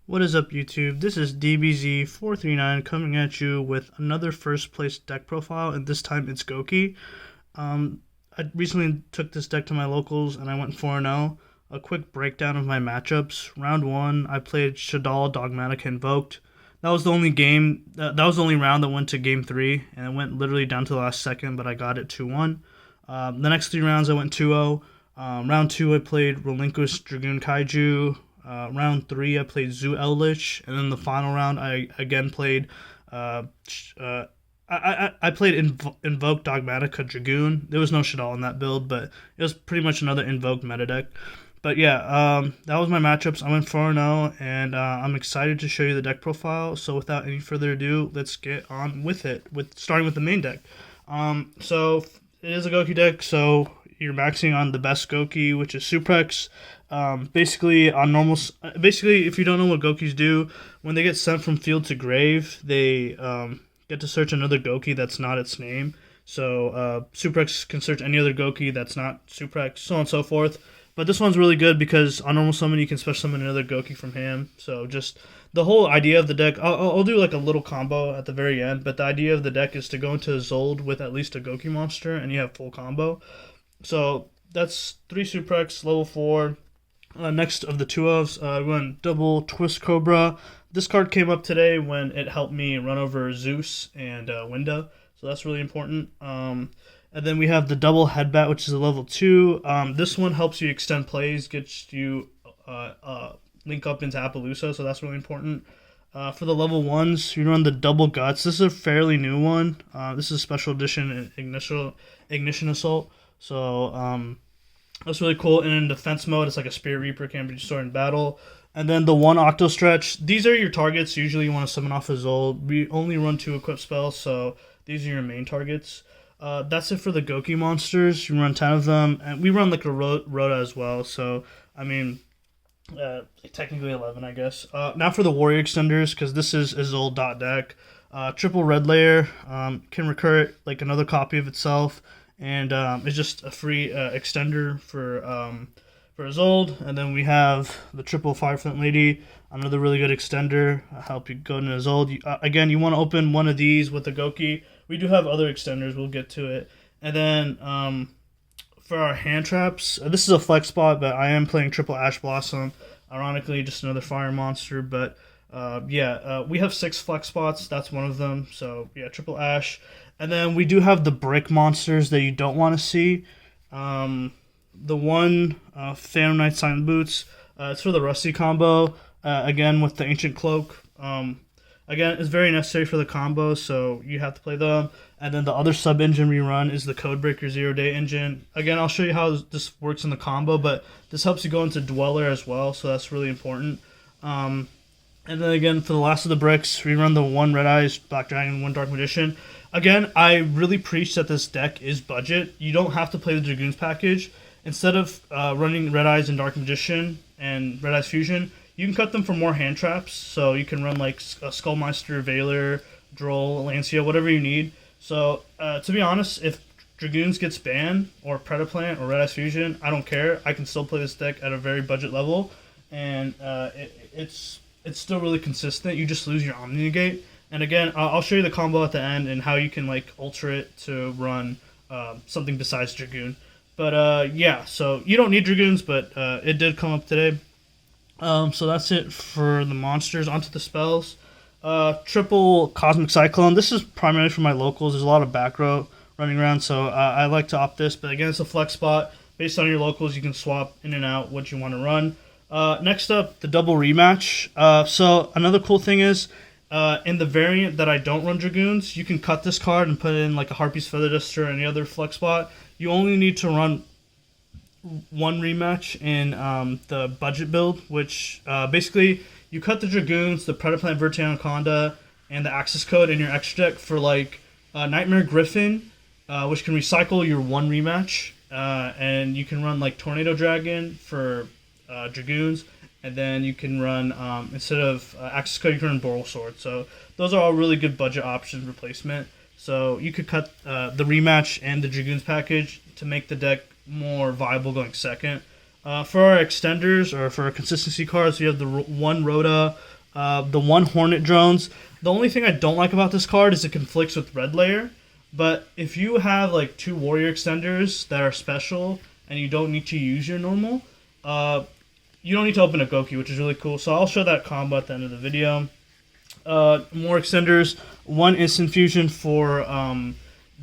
What is up, YouTube? This is DBZ439 coming at you with another first place deck profile, and this time it's Gouki. I recently took this deck to my locals and I went 4-0. A quick breakdown of my matchups. Round 1, I played Shadal, Dogmatic, Invoked. That was the only game, that was the only round that went to game 3, and it went literally down to the last second, but I got it 2-1. The next 3 rounds I went 2-0. Round 2, I played Relinquish Dragoon Kaiju. Round 3, I played Zoo Eldritch, and then the final round, I again played. I played Invoke Dogmatica Dragoon. There was no Shadal in that build, but it was pretty much another Invoked meta deck. But yeah, that was my matchups. I went 4-0, and I'm excited to show you the deck profile. So without any further ado, let's get on with it. Starting with the main deck. So it is a Gouki deck. So you're maxing on the best Gouki, which is Suprex. Basically, if you don't know what Goukis do, when they get sent from field to grave, they get to search another Gouki that's not its name. So Suprex can search any other Gouki that's not Suprex, so on and so forth. But this one's really good because on normal summon you can special summon another Gouki from hand. So just the whole idea of the deck, I'll do like a little combo at the very end, but the idea of the deck is to go into a Zold with at least a Gouki monster and you have full combo. So that's 3 Suprex, level 4. Next of the 2-ofs, we went double Twistcobra. This card came up today when it helped me run over Zeus and Winda, so that's really important. And then we have the double Headbatt, which is a level 2. This one helps you extend plays, gets you link up into Appaloosa, so that's really important. For the level 1s, you run the double Guts. This is a fairly new one. This is a special edition Ignition Assault, so that's really cool. And in defense mode, it's like a Spirit Reaper, can be destroyed in battle. And then the 1 Octostretch. These are your targets. Usually you want to summon off a Zold. We only run 2 equipped spells, so these are your main targets. That's it for the Gouki monsters. You run 10 of them. And we run like a Rhoda as well, so, I mean, technically 11, I guess. Now for the Warrior Extenders, because this is a Zold dot deck. Triple Red Layer can recur it like another copy of itself. And it's just a free extender for a Zold. And then we have the triple Fire Flint Lady, another really good extender. Help you go into a Zold. Again, you want to open one of these with the Gouki. We do have other extenders. We'll get to it. And then for our hand traps, this is a flex spot, but I am playing triple Ash Blossom. Ironically, just another fire monster. But we have 6 flex spots. That's one of them. So yeah, triple Ash. And then we do have the brick monsters that you don't want to see. The one Phantom Knight Silent Boots. It's for the Rusty combo. Again, with the Ancient Cloak. Again, it's very necessary for the combo, so you have to play them. And then the other sub-engine we run is the Codebreaker Zero Day engine. Again, I'll show you how this works in the combo, but this helps you go into Dweller as well, so that's really important. And then again, for the last of the bricks, we run the 1 Red Eyes, Black Dragon, 1 Dark Magician. Again, I really preach that this deck is budget. You don't have to play the Dragoons package. Instead of running Red Eyes and Dark Magician and Red Eyes Fusion, you can cut them for more hand traps. So you can run like a Skullmeister, Veiler, Droll, Lancia, whatever you need. So to be honest, if Dragoons gets banned, or Predaplant, or Red Eyes Fusion, I don't care. I can still play this deck at a very budget level. And it's still really consistent. You just lose your Omni Negate. And again, I'll show you the combo at the end and how you can like alter it to run something besides Dragoon. But yeah, so you don't need Dragoons, but it did come up today. So that's it for the monsters. Onto the spells. Triple Cosmic Cyclone. This is primarily for my locals. There's a lot of back row running around, so I like to opt this. But again, it's a flex spot. Based on your locals, you can swap in and out what you want to run. Next up, the double Re-Match. So another cool thing is, in the variant that I don't run Dragoons, you can cut this card and put it in like a Harpy's Feather Duster or any other flex spot. You only need to run 1 Re-Match in the budget build, which basically you cut the Dragoons, the Predaplant, Verte, Anaconda, and the Access Code in your extra deck for like Nightmare Griffin, which can recycle your 1 Re-Match, and you can run like Tornado Dragon for Dragoons. And then you can run, instead of Access Code, you can run Boral Sword. So those are all really good budget options replacement. So you could cut the Re-Match and the Dragoons package to make the deck more viable going second. For our extenders, or for our consistency cards, we have the 1 Rhoda, the one Hornet drones. The only thing I don't like about this card is it conflicts with Red Layer. But if you have like 2 warrior extenders that are special and you don't need to use your normal, you don't need to open a Gouki, which is really cool. So I'll show that combo at the end of the video. More extenders. 1 instant fusion for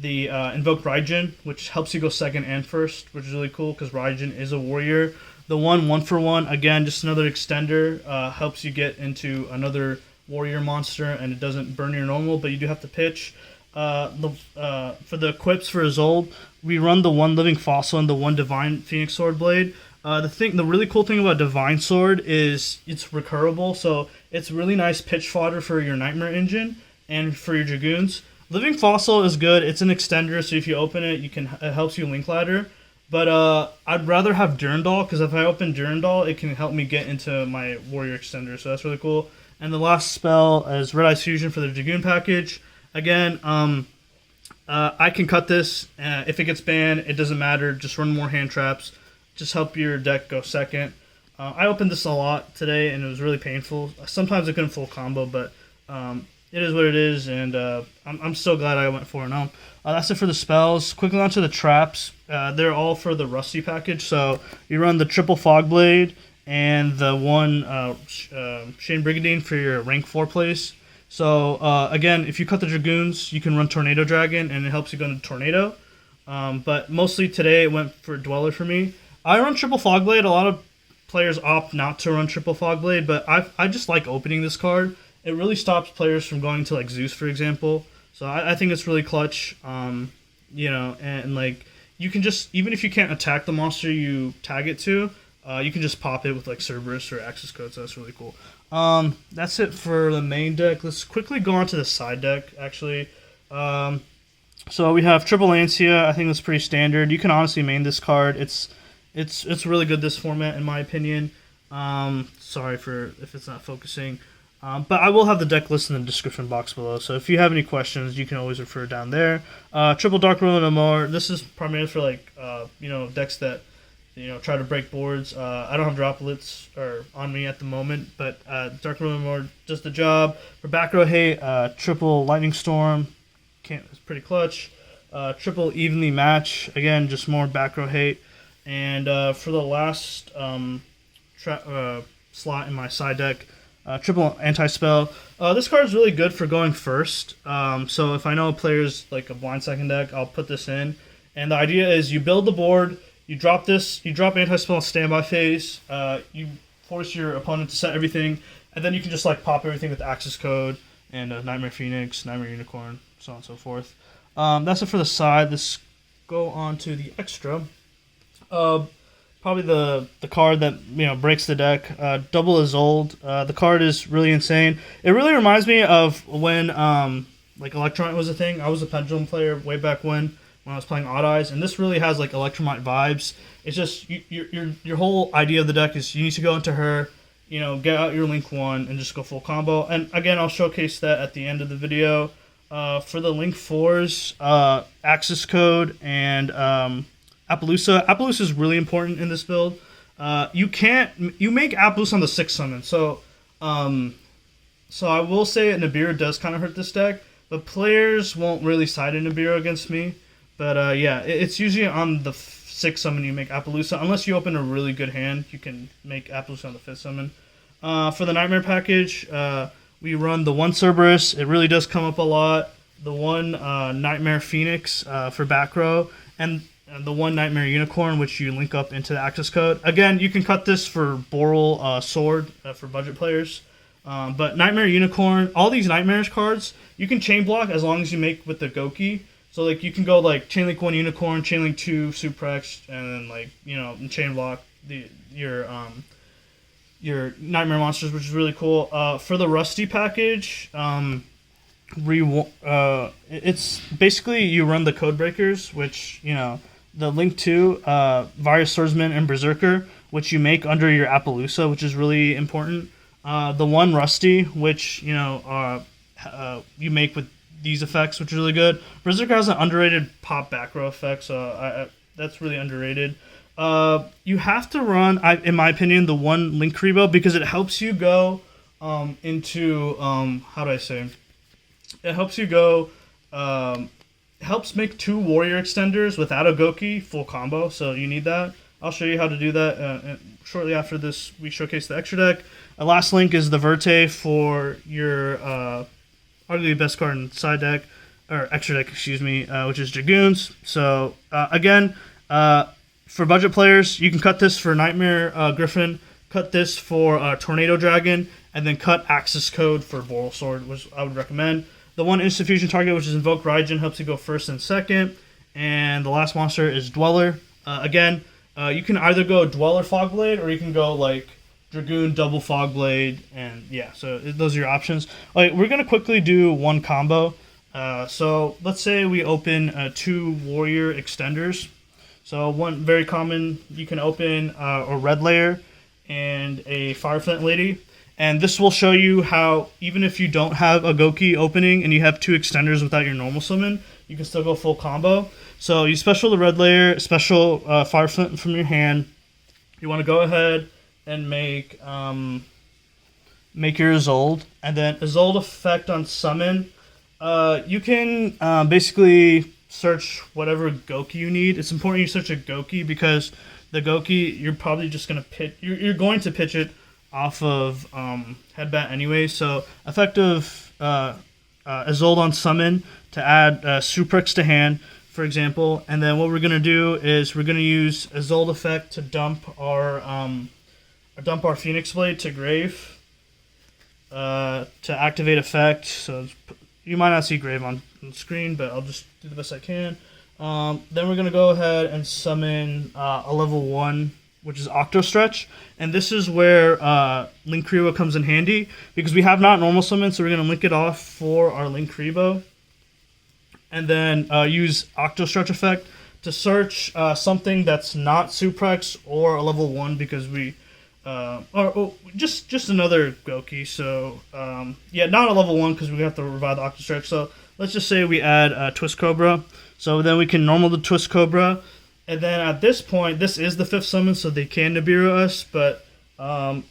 the Invoke Raijin, which helps you go second and first, which is really cool because Raijin is a warrior. The 1-for-1, again, just another extender, helps you get into another warrior monster, and it doesn't burn your normal, but you do have to pitch. For the equips for Isolde, we run the 1 Living Fossil and the 1 Divine Phoenix Sword Blade. The really cool thing about Divine Sword is it's recurable, so it's really nice pitch fodder for your Knightmare engine and for your Dragoons. Living Fossil is good. It's an extender, so if you open it, it helps you link ladder. But I'd rather have Durandal, because if I open Durandal, it can help me get into my warrior extender, so that's really cool. And the last spell is Red Eyes Fusion for the Dragoon package. Again, I can cut this. If it gets banned, it doesn't matter. Just run more hand traps. Just help your deck go second. I opened this a lot today, and it was really painful. Sometimes I couldn't full combo, but it is what it is, and I'm still glad I went 4-0. That's it for the spells. Quickly on to the traps. They're all for the Rusty package. So you run the triple Fog Blade and the 1 Shane Brigandine for your rank 4 place. So again, if you cut the Dragoons, you can run Tornado Dragon, and it helps you go into Tornado. But mostly today it went for Dweller for me. I run triple Fog Blade. A lot of players opt not to run triple Fog Blade, but I just like opening this card. It really stops players from going to like Zeus, for example. So I think it's really clutch. You know, and like you can just, even if you can't attack the monster you tag it to, you can just pop it with like Cerberus or Access Code. So that's really cool. That's it for the main deck. Let's quickly go on to the side deck. Actually, so we have Triple Lancia. I think that's pretty standard. You can honestly main this card. It's really good this format in my opinion. Sorry for if it's not focusing. But I will have the deck list in the description box below, so if you have any questions, you can always refer down there. Triple Dark Ruler no more. This is primarily for like decks that try to break boards. I don't have droplets on me at the moment, but Dark Ruler no more does the job. For back row hate, Triple Lightning Storm, it's pretty clutch. Triple Evenly Match, again just more back row hate. And for the last slot in my side deck, triple anti-spell. This card is really good for going first. So if I know a player's like a blind second deck, I'll put this in. And the idea is you build the board, you drop this, you drop anti-spell in standby phase, you force your opponent to set everything, and then you can just like pop everything with Access Code and Knightmare Phoenix, Knightmare Unicorn, so on and so forth. That's it for the side. Let's go on to the extra. Probably the card that breaks the deck. Double Isolde. The card is really insane. It really reminds me of when like Electromite was a thing. I was a Pendulum player way back when I was playing Odd Eyes, and this really has like Electromite vibes. It's just your whole idea of the deck is you need to go into her, get out your Link 1 and just go full combo. And again, I'll showcase that at the end of the video. For the Link 4s, Access Code and Appaloosa. Appaloosa is really important in this build. You make Appaloosa on the 6th summon, so I will say Nibiru does kind of hurt this deck, but players won't really side in Nibiru against me. But yeah, it's usually on the 6th summon you make Appaloosa, unless you open a really good hand. You can make Appaloosa on the 5th summon. For the Nightmare package, we run the 1 Cerberus. It really does come up a lot. The 1 Knightmare Phoenix for back row, and the 1 Knightmare Unicorn, which you link up into the Access Code. Again, you can cut this for Boral Sword for budget players. But Knightmare Unicorn, all these Nightmares cards, you can chain block as long as you make with the Gouki. So like you can go like Chainlink 1 Unicorn, Chainlink 2 Suprex, and then chain block your Nightmare monsters, which is really cool. For the Rusty package, it's basically you run the Codebreakers, which the Link 2, Various Swordsman and Berserker, which you make under your Appaloosa, which is really important. The 1 Rusty, which you make with these effects, which is really good. Berserker has an underrated pop back row effect, so that's really underrated. You have to run, in my opinion, the 1 Linkuriboh because it helps you go into how do I say? It helps you go. Helps make 2 warrior extenders without a Gouki full combo. So you need that. I'll show you how to do that shortly after this. We showcase the extra deck. Last link is the Verte for your arguably best card in side deck or extra deck, excuse me, which is Dragoons. So again, for budget players, you can cut this for Knightmare Griffin, cut this for Tornado Dragon, and then cut Axis Code for Boral Sword, which I would recommend. The one instant fusion target, which is Invoke Raijin, helps you go first and second. And the last monster is Dweller. Again, you can either go Dweller Fogblade or you can go like Dragoon Double Fogblade. And yeah, so those are your options. All right, we're going to quickly do one combo. So let's say we open 2 warrior extenders. So one very common, you can open a Red Layer and a Fire Flint Lady. And this will show you how, even if you don't have a Gouki opening and you have 2 extenders without your normal summon, you can still go full combo. So you special the Red Layer, special Fire Flint from your hand. You want to go ahead and make your Isolde. And then Isolde effect on summon. You can basically search whatever Gouki you need. It's important you search a Gouki because the Gouki, you're probably just going to pitch, you're going to pitch it off of Headbatt anyway. So effective Isolde on summon to add Suprex to hand, for example. And then what we're going to do is we're going to use Isolde effect to dump our Phoenix Blade to grave to activate effect. So you might not see grave on the screen, but I'll just do the best I can. Then we're going to go ahead and summon a level 1, which is Octostretch. And this is where Linkuriboh comes in handy, because we have not normal summon, so we're going to link it off for our Linkuriboh. And then use Octostretch effect to search something that's not Suprex or a level 1, because we... just another Gouki. So, yeah, not a level 1, because we have to revive the Octostretch. So, let's just say we add Twistcobra. So then we can normal the Twistcobra. And then at this point, this is the 5th summon, so they can Nibiru us, but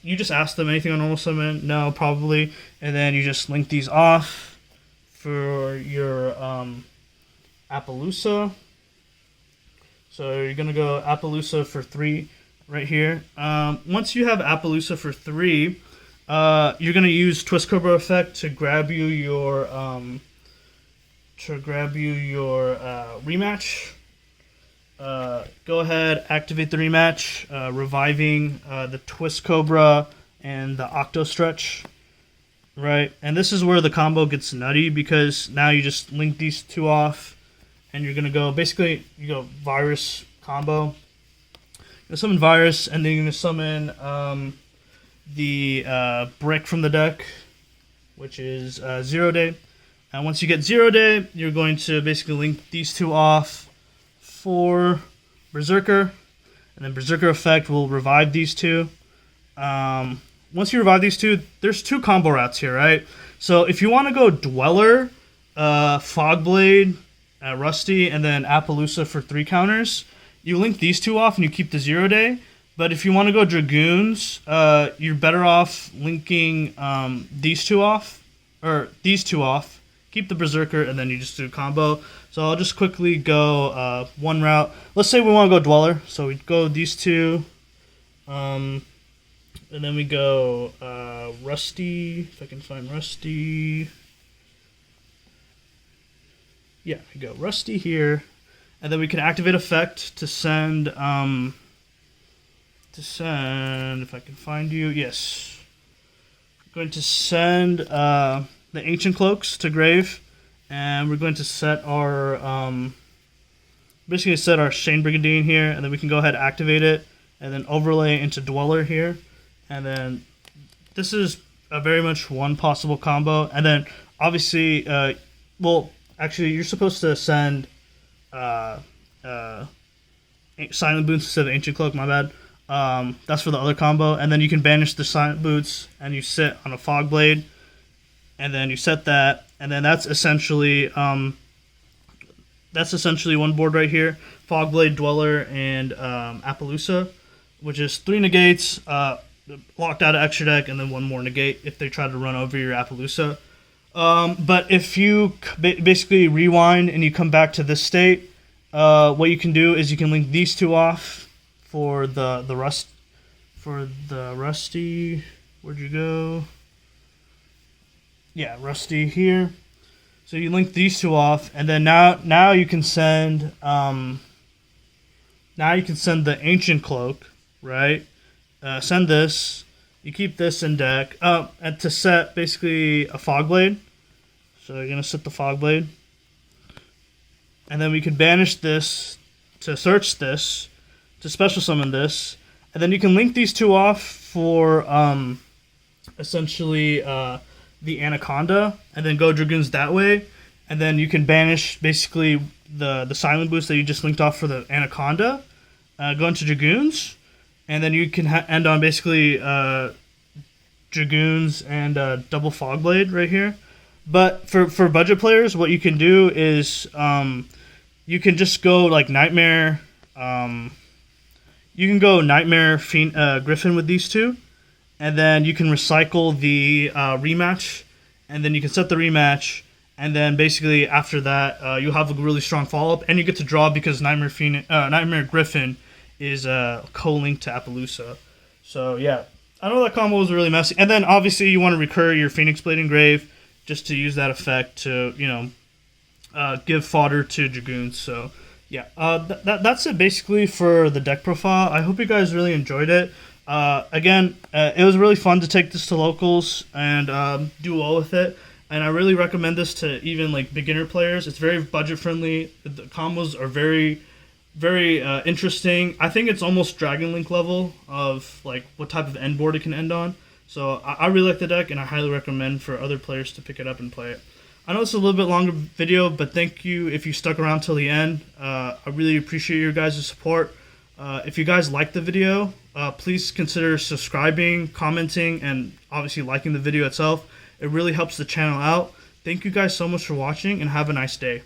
you just ask them anything on normal summon. No, probably. And then you just link these off for your Appaloosa. So you're going to go Appaloosa for 3 right here. Once you have Appaloosa for 3, you're going to use Twistcobra effect to grab you your Rematch. Go ahead, activate the Rematch, reviving the Twistcobra and the Octostretch, right? And this is where the combo gets nutty, because now you just link these 2 off, and you're gonna go, basically, you go Virus combo. You summon Virus, and then you're gonna summon the Brick from the deck, which is 0 Day. And once you get 0 Day, you're going to basically link these 2 off for Berserker, and then Berserker effect will revive these 2. Once you revive these 2, there's 2 combo routes here, right? So if you want to go Dweller, Fogblade, Rusty, and then Appaloosa for 3 counters, you link these 2 off and you keep the 0 Day. But if you want to go Dragoons, you're better off linking these 2 off, or these 2 off. Keep the Berserker, and then you just do a combo. So I'll just quickly go one route. Let's say we want to go Dweller. So we go these 2. And then we go Rusty. If I can find Rusty. Yeah, we go Rusty here. And then we can activate effect to send... if I can find you. Yes. I'm going to send... the Ancient Cloaks to grave, and we're going to set our basically set our Shane Brigandine here, and then we can go ahead and activate it, and then overlay into Dweller here, and then this is a very much one possible combo. And then obviously, well, actually, you're supposed to send Silent Boots instead of Ancient Cloak. My bad. That's for the other combo, and then you can banish the Silent Boots, and you sit on a Fog Blade. And then you set that, and then that's essentially one board right here: Fogblade, Dweller, and Appaloosa, which is 3 negates. locked out of extra deck, and then one more negate if they try to run over your Appaloosa. But if you basically rewind and you come back to this state, what you can do is you can link these two off for the Rusty. Where'd you go? Yeah, Rusty here. So you link these two off, and then now you can send the Ancient Cloak, right? Send this. You keep this in deck. And to set basically a Fog Blade. So you're gonna set the Fog Blade, and then we could banish this to search this, to special summon this, and then you can link these two off for essentially the Anaconda, and then go Dragoons that way, and then you can banish basically the Silent Boost that you just linked off for the Anaconda, go into Dragoons, and then you can end on basically Dragoons and double Fog Blade right here. But for budget players, what you can do is you can just go like Knightmare. You can go Knightmare Griffin with these two, and then you can recycle the Rematch, and then you can set the Rematch, and then basically after that you'll have a really strong follow-up, and you get to draw because Knightmare Griffin is co-linked to Appaloosa. So yeah, I know that combo was really messy. And then obviously you want to recur your Phoenix Blade Engrave just to use that effect to, give fodder to Dragoons. So yeah, that's it basically for the deck profile. I hope you guys really enjoyed it. Again, it was really fun to take this to locals and do well with it. And I really recommend this to even like beginner players. It's very budget friendly. The combos are very, very interesting. I think it's almost Dragon Link level of like what type of end board it can end on. So I really like the deck, and I highly recommend for other players to pick it up and play it. I know it's a little bit longer video, but thank you if you stuck around till the end. I really appreciate your guys' support. If you guys liked the video, please consider subscribing, commenting, and obviously liking the video itself. It really helps the channel out. Thank you guys so much for watching, and have a nice day.